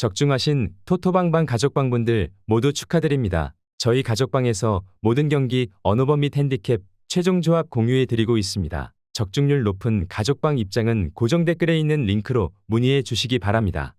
적중하신 토토방방 가족방분들 모두 축하드립니다. 저희 가족방에서 모든 경기 언어범 및 핸디캡 최종 조합 공유해 드리고 있습니다. 적중률 높은 가족방 입장은 고정 댓글에 있는 링크로 문의해 주시기 바랍니다.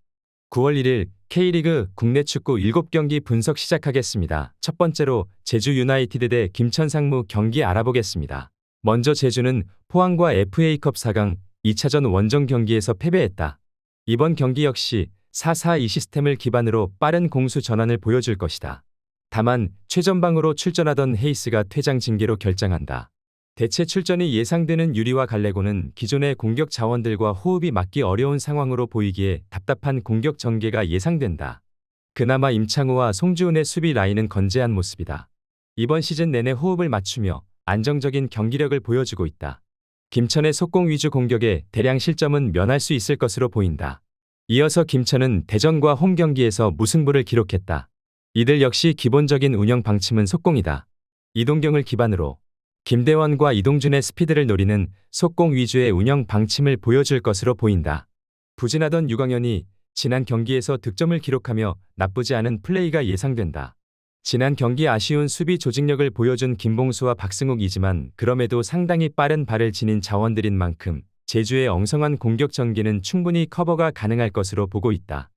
9월 1일 K리그 국내 축구 7경기 분석 시작하겠습니다. 첫 번째로 제주 유나이티드 대 김천 상무 경기 알아보겠습니다. 먼저 제주는 포항과 FA컵 4강 2차전 원정 경기에서 패배했다. 이번 경기 역시 4-4-2 시스템을 기반으로 빠른 공수 전환을 보여줄 것이다. 다만 최전방으로 출전하던 헤이스가 퇴장 징계로 결장한다. 대체 출전이 예상되는 유리와 갈레고는 기존의 공격 자원들과 호흡이 맞기 어려운 상황으로 보이기에 답답한 공격 전개가 예상된다. 그나마 임창우와 송주은의 수비 라인은 건재한 모습이다. 이번 시즌 내내 호흡을 맞추며 안정적인 경기력을 보여주고 있다. 김천의 속공 위주 공격에 대량 실점은 면할 수 있을 것으로 보인다. 이어서 김천은 대전과 홈 경기에서 무승부를 기록했다. 이들 역시 기본적인 운영 방침은 속공이다. 이동경을 기반으로 김대원과 이동준의 스피드를 노리는 속공 위주의 운영 방침을 보여줄 것으로 보인다. 부진하던 유광현이 지난 경기에서 득점을 기록하며 나쁘지 않은 플레이가 예상된다. 지난 경기 아쉬운 수비 조직력을 보여준 김봉수와 박승욱이지만 그럼에도 상당히 빠른 발을 지닌 자원들인 만큼 제주의 엉성한 공격 전개는 충분히 커버가 가능할 것으로 보고 있다.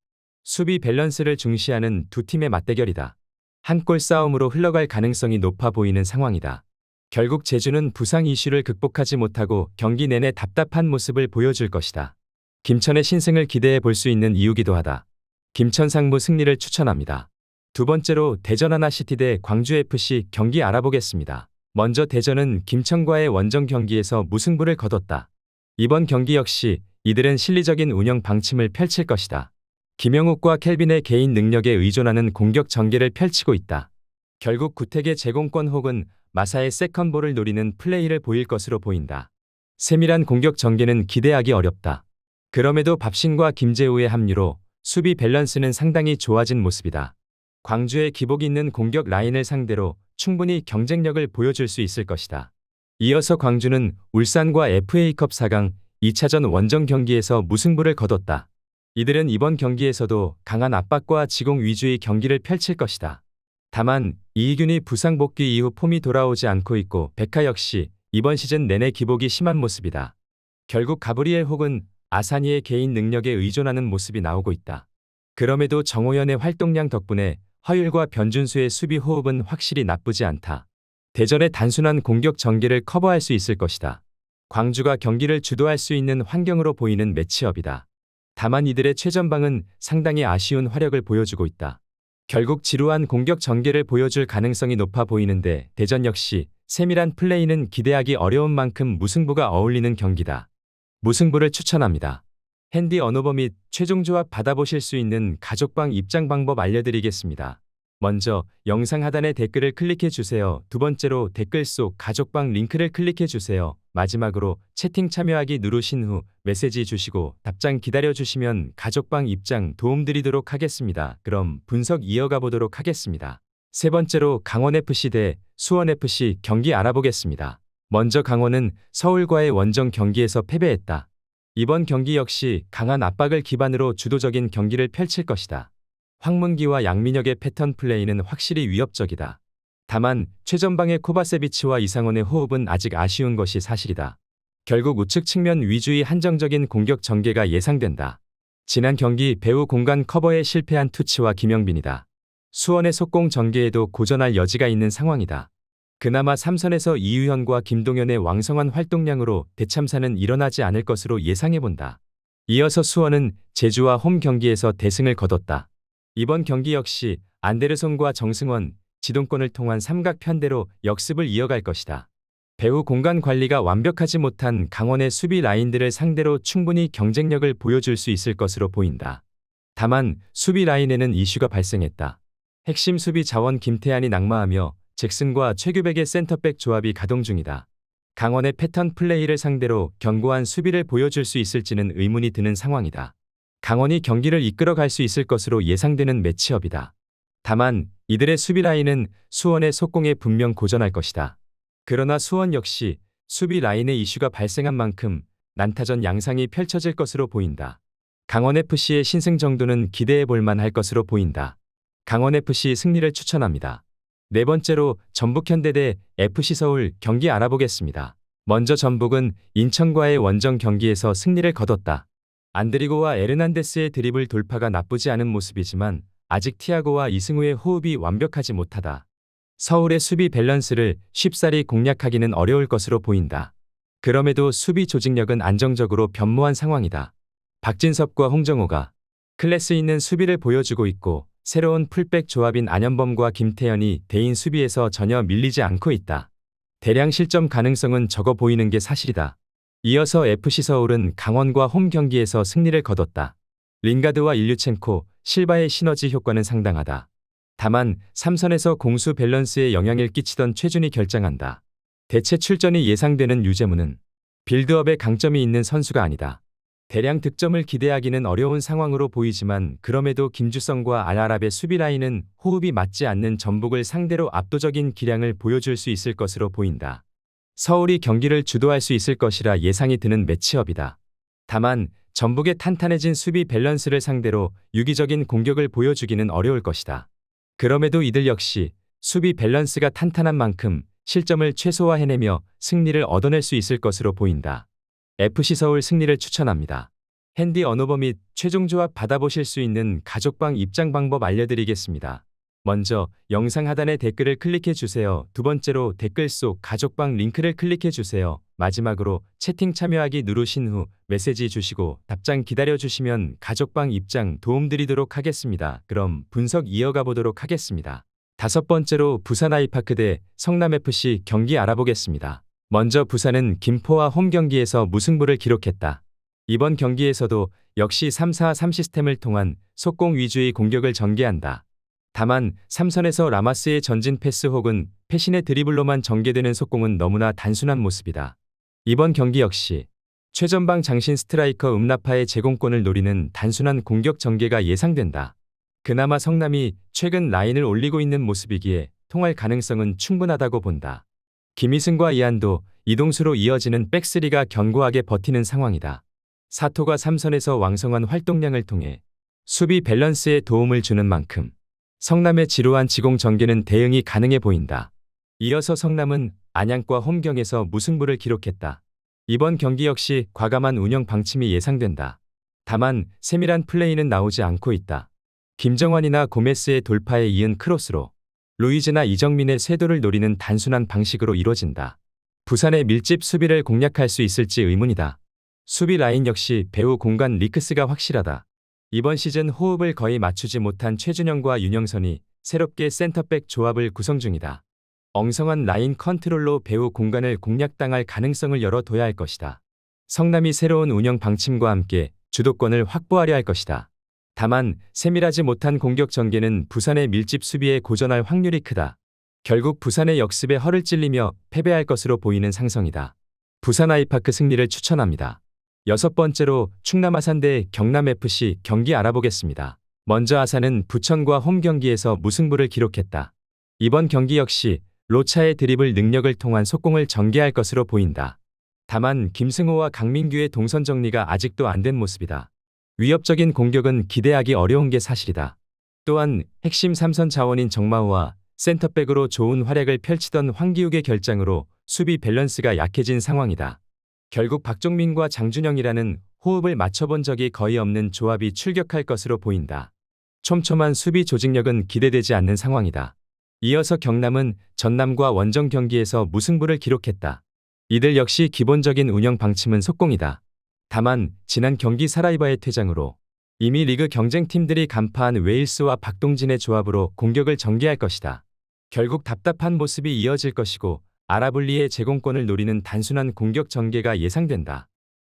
수비 밸런스를 중시하는 두 팀의 맞대결이다. 한 골 싸움으로 흘러갈 가능성이 높아 보이는 상황이다. 결국 제주는 부상 이슈를 극복하지 못하고 경기 내내 답답한 모습을 보여줄 것이다. 김천의 신승을 기대해 볼 수 있는 이유기도 하다. 김천 상무 승리를 추천합니다. 두 번째로 대전 하나시티 대 광주FC 경기 알아보겠습니다. 먼저 대전은 김천과의 원정 경기에서 무승부를 거뒀다. 이번 경기 역시 이들은 실리적인 운영 방침을 펼칠 것이다. 김영욱과 켈빈의 개인 능력에 의존하는 공격 전개를 펼치고 있다. 결국 구택의 제공권 혹은 마사의 세컨볼을 노리는 플레이를 보일 것으로 보인다. 세밀한 공격 전개는 기대하기 어렵다. 그럼에도 밥신과 김재우의 합류로 수비 밸런스는 상당히 좋아진 모습이다. 광주의 기복 있는 공격 라인을 상대로 충분히 경쟁력을 보여줄 수 있을 것이다. 이어서 광주는 울산과 FA컵 4강 2차전 원정 경기에서 무승부를 거뒀다. 이들은 이번 경기에서도 강한 압박과 지공 위주의 경기를 펼칠 것이다. 다만 이희균이 부상 복귀 이후 폼이 돌아오지 않고 있고 백하 역시 이번 시즌 내내 기복이 심한 모습이다. 결국 가브리엘 혹은 아사니의 개인 능력에 의존하는 모습이 나오고 있다. 그럼에도 정호연의 활동량 덕분에 허율과 변준수의 수비 호흡은 확실히 나쁘지 않다. 대전의 단순한 공격 전개를 커버할 수 있을 것이다. 광주가 경기를 주도할 수 있는 환경으로 보이는 매치업이다. 다만 이들의 최전방은 상당히 아쉬운 화력을 보여주고 있다. 결국 지루한 공격 전개를 보여줄 가능성이 높아 보이는데 대전 역시 세밀한 플레이는 기대하기 어려운 만큼 무승부가 어울리는 경기다. 무승부를 추천합니다. 핸디 언어버 및 최종 조합 받아보실 수 있는 가족방 입장 방법 알려드리겠습니다. 먼저 영상 하단의 댓글을 클릭해 주세요. 두 번째로 댓글 속 가족방 링크를 클릭해 주세요. 마지막으로 채팅 참여하기 누르신 후 메시지 주시고 답장 기다려 주시면 가족방 입장 도움드리도록 하겠습니다. 그럼 분석 이어가 보도록 하겠습니다. 세 번째로 강원FC 대 수원FC 경기 알아보겠습니다. 먼저 강원은 서울과의 원정 경기에서 패배했다. 이번 경기 역시 강한 압박을 기반으로 주도적인 경기를 펼칠 것이다. 황문기와 양민혁의 패턴 플레이는 확실히 위협적이다. 다만 최전방의 코바세비치와 이상원의 호흡은 아직 아쉬운 것이 사실이다. 결국 우측 측면 위주의 한정적인 공격 전개가 예상된다. 지난 경기 배우 공간 커버에 실패한 투치와 김영빈이다. 수원의 속공 전개에도 고전할 여지가 있는 상황이다. 그나마 삼선에서 이유현과 김동현의 왕성한 활동량으로 대참사는 일어나지 않을 것으로 예상해본다. 이어서 수원은 제주와 홈 경기에서 대승을 거뒀다. 이번 경기 역시 안데르손과 정승원, 지동권을 통한 삼각 편대로 역습을 이어갈 것이다. 배후 공간 관리가 완벽하지 못한 강원의 수비 라인들을 상대로 충분히 경쟁력을 보여줄 수 있을 것으로 보인다. 다만 수비 라인에는 이슈가 발생했다. 핵심 수비 자원 김태환이 낙마하며 잭슨과 최규백의 센터백 조합이 가동 중이다. 강원의 패턴 플레이를 상대로 견고한 수비를 보여줄 수 있을지는 의문이 드는 상황이다. 강원이 경기를 이끌어갈 수 있을 것으로 예상되는 매치업이다. 다만 이들의 수비 라인은 수원의 속공에 분명 고전할 것이다. 그러나 수원 역시 수비 라인에 이슈가 발생한 만큼 난타전 양상이 펼쳐질 것으로 보인다. 강원FC의 신승 정도는 기대해 볼 만할 것으로 보인다. 강원FC 승리를 추천합니다. 네 번째로 전북현대 대 FC서울 경기 알아보겠습니다. 먼저 전북은 인천과의 원정 경기에서 승리를 거뒀다. 안드리고와 에르난데스의 드리블 돌파가 나쁘지 않은 모습이지만 아직 티아고와 이승우의 호흡이 완벽하지 못하다. 서울의 수비 밸런스를 쉽사리 공략하기는 어려울 것으로 보인다. 그럼에도 수비 조직력은 안정적으로 변모한 상황이다. 박진섭과 홍정호가 클래스 있는 수비를 보여주고 있고 새로운 풀백 조합인 안현범과 김태현이 대인 수비에서 전혀 밀리지 않고 있다. 대량 실점 가능성은 적어 보이는 게 사실이다. 이어서 FC서울은 강원과 홈 경기에서 승리를 거뒀다. 링가드와 일류첸코, 실바의 시너지 효과는 상당하다. 다만 3선에서 공수 밸런스에 영향을 끼치던 최준이 결장한다. 대체 출전이 예상되는 유재무는 빌드업에 강점이 있는 선수가 아니다. 대량 득점을 기대하기는 어려운 상황으로 보이지만 그럼에도 김주성과 알아랍의 수비 라인은 호흡이 맞지 않는 전북을 상대로 압도적인 기량을 보여줄 수 있을 것으로 보인다. 서울이 경기를 주도할 수 있을 것이라 예상이 드는 매치업이다. 다만 전북의 탄탄해진 수비 밸런스를 상대로 유기적인 공격을 보여주기는 어려울 것이다. 그럼에도 이들 역시 수비 밸런스가 탄탄한 만큼 실점을 최소화해내며 승리를 얻어낼 수 있을 것으로 보인다. FC서울 승리를 추천합니다. 핸디 언어버 및 최종 조합 받아보실 수 있는 가족방 입장 방법 알려드리겠습니다. 먼저 영상 하단의 댓글을 클릭해주세요. 두 번째로 댓글 속 가족방 링크를 클릭해주세요. 마지막으로 채팅 참여하기 누르신 후 메시지 주시고 답장 기다려주시면 가족방 입장 도움드리도록 하겠습니다. 그럼 분석 이어가 보도록 하겠습니다. 다섯 번째로 부산 아이파크 대 성남FC 경기 알아보겠습니다. 먼저 부산은 김포와 홈 경기에서 무승부를 기록했다. 이번 경기에서도 역시 3-4-3 시스템을 통한 속공 위주의 공격을 전개한다. 다만 3선에서 라마스의 전진 패스 혹은 패신의 드리블로만 전개되는 속공은 너무나 단순한 모습이다. 이번 경기 역시 최전방 장신 스트라이커 음나파의 제공권을 노리는 단순한 공격 전개가 예상된다. 그나마 성남이 최근 라인을 올리고 있는 모습이기에 통할 가능성은 충분하다고 본다. 김희승과 이한도, 이동수로 이어지는 백스리가 견고하게 버티는 상황이다. 사토가 3선에서 왕성한 활동량을 통해 수비 밸런스에 도움을 주는 만큼 성남의 지루한 지공 전개는 대응이 가능해 보인다. 이어서 성남은 안양과 홈경에서 무승부를 기록했다. 이번 경기 역시 과감한 운영 방침이 예상된다. 다만 세밀한 플레이는 나오지 않고 있다. 김정환이나 고메스의 돌파에 이은 크로스로 루이즈나 이정민의 쇄도를 노리는 단순한 방식으로 이뤄진다. 부산의 밀집 수비를 공략할 수 있을지 의문이다. 수비 라인 역시 배우 공간 리크스가 확실하다. 이번 시즌 호흡을 거의 맞추지 못한 최준영과 윤영선이 새롭게 센터백 조합을 구성 중이다. 엉성한 라인 컨트롤로 배우 공간을 공략당할 가능성을 열어둬야 할 것이다. 성남이 새로운 운영 방침과 함께 주도권을 확보하려 할 것이다. 다만 세밀하지 못한 공격 전개는 부산의 밀집 수비에 고전할 확률이 크다. 결국 부산의 역습에 허를 찔리며 패배할 것으로 보이는 상성이다. 부산 아이파크 승리를 추천합니다. 여섯 번째로 충남 아산 대 경남FC 경기 알아보겠습니다. 먼저 아산은 부천과 홈 경기에서 무승부를 기록했다. 이번 경기 역시 로차의 드리블 능력을 통한 속공을 전개할 것으로 보인다. 다만 김승호와 강민규의 동선 정리가 아직도 안 된 모습이다. 위협적인 공격은 기대하기 어려운 게 사실이다. 또한 핵심 3선 자원인 정마우와 센터백으로 좋은 활약을 펼치던 황기욱의 결장으로 수비 밸런스가 약해진 상황이다. 결국 박종민과 장준영이라는 호흡을 맞춰본 적이 거의 없는 조합이 출격할 것으로 보인다. 촘촘한 수비 조직력은 기대되지 않는 상황이다. 이어서 경남은 전남과 원정 경기에서 무승부를 기록했다. 이들 역시 기본적인 운영 방침은 속공이다. 다만 지난 경기 사라이바의 퇴장으로 이미 리그 경쟁팀들이 간파한 웨일스와 박동진의 조합으로 공격을 전개할 것이다. 결국 답답한 모습이 이어질 것이고 아라블리의 제공권을 노리는 단순한 공격 전개가 예상된다.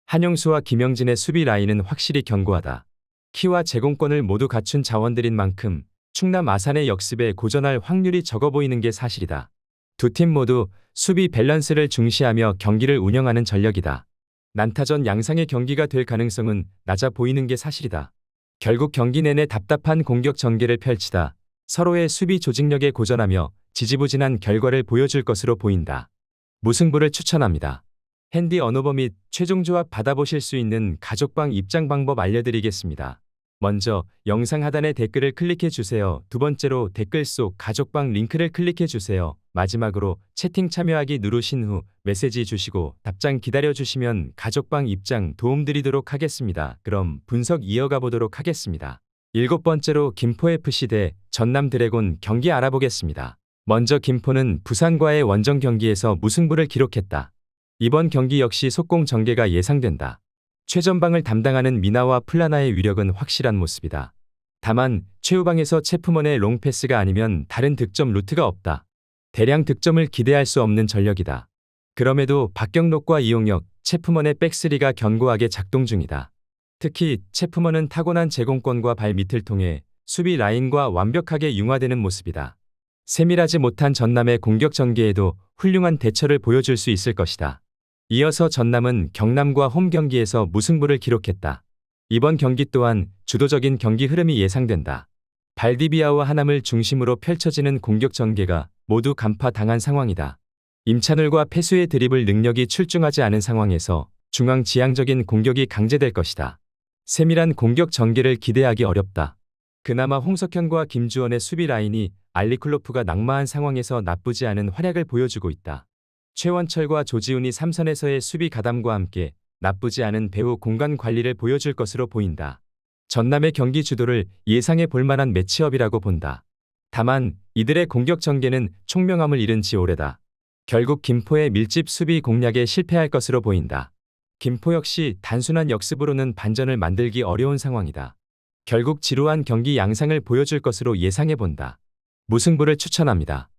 한용수와 김영진의 수비 라인은 확실히 견고하다. 키와 제공권을 모두 갖춘 자원들인 만큼 충남 아산의 역습에 고전할 확률이 적어 보이는 게 사실이다. 두 팀 모두 수비 밸런스를 중시하며 경기를 운영하는 전력이다. 난타전 양상의 경기가 될 가능성은 낮아 보이는 게 사실이다. 결국 경기 내내 답답한 공격 전개를 펼치다 서로의 수비 조직력에 고전하며 지지부진한 결과를 보여줄 것으로 보인다. 무승부를 추천합니다. 핸디 언어버 및 최종 조합 받아보실 수 있는 가족방 입장 방법 알려드리겠습니다. 먼저 영상 하단의 댓글을 클릭해 주세요. 두 번째로 댓글 속 가족방 링크를 클릭해 주세요. 마지막으로 채팅 참여하기 누르신 후 메시지 주시고 답장 기다려 주시면 가족방 입장 도움드리도록 하겠습니다. 그럼 분석 이어가 보도록 하겠습니다. 7번째로 김포FC 대 전남 드래곤 경기 알아보겠습니다. 먼저 김포는 부산과의 원정 경기에서 무승부를 기록했다. 이번 경기 역시 속공 전개가 예상된다. 최전방을 담당하는 미나와 플라나의 위력은 확실한 모습이다. 다만 최후방에서 체프먼의 롱패스가 아니면 다른 득점 루트가 없다. 대량 득점을 기대할 수 없는 전력이다. 그럼에도 박경록과 이용혁, 체프먼의 백스리가 견고하게 작동 중이다. 특히 체프먼은 타고난 제공권과 발 밑을 통해 수비 라인과 완벽하게 융화되는 모습이다. 세밀하지 못한 전남의 공격 전개에도 훌륭한 대처를 보여줄 수 있을 것이다. 이어서 전남은 경남과 홈 경기에서 무승부를 기록했다. 이번 경기 또한 주도적인 경기 흐름이 예상된다. 발디비아와 하남을 중심으로 펼쳐지는 공격 전개가 모두 간파당한 상황이다. 임찬울과 패수의 드리블 능력이 출중하지 않은 상황에서 중앙 지향적인 공격이 강제될 것이다. 세밀한 공격 전개를 기대하기 어렵다. 그나마 홍석현과 김주원의 수비 라인이 알리클로프가 낙마한 상황에서 나쁘지 않은 활약을 보여주고 있다. 최원철과 조지훈이 3선에서의 수비 가담과 함께 나쁘지 않은 배후 공간 관리를 보여줄 것으로 보인다. 전남의 경기 주도를 예상해 볼 만한 매치업이라고 본다. 다만 이들의 공격 전개는 총명함을 잃은 지 오래다. 결국 김포의 밀집 수비 공략에 실패할 것으로 보인다. 김포 역시 단순한 역습으로는 반전을 만들기 어려운 상황이다. 결국 지루한 경기 양상을 보여줄 것으로 예상해 본다. 무승부를 추천합니다.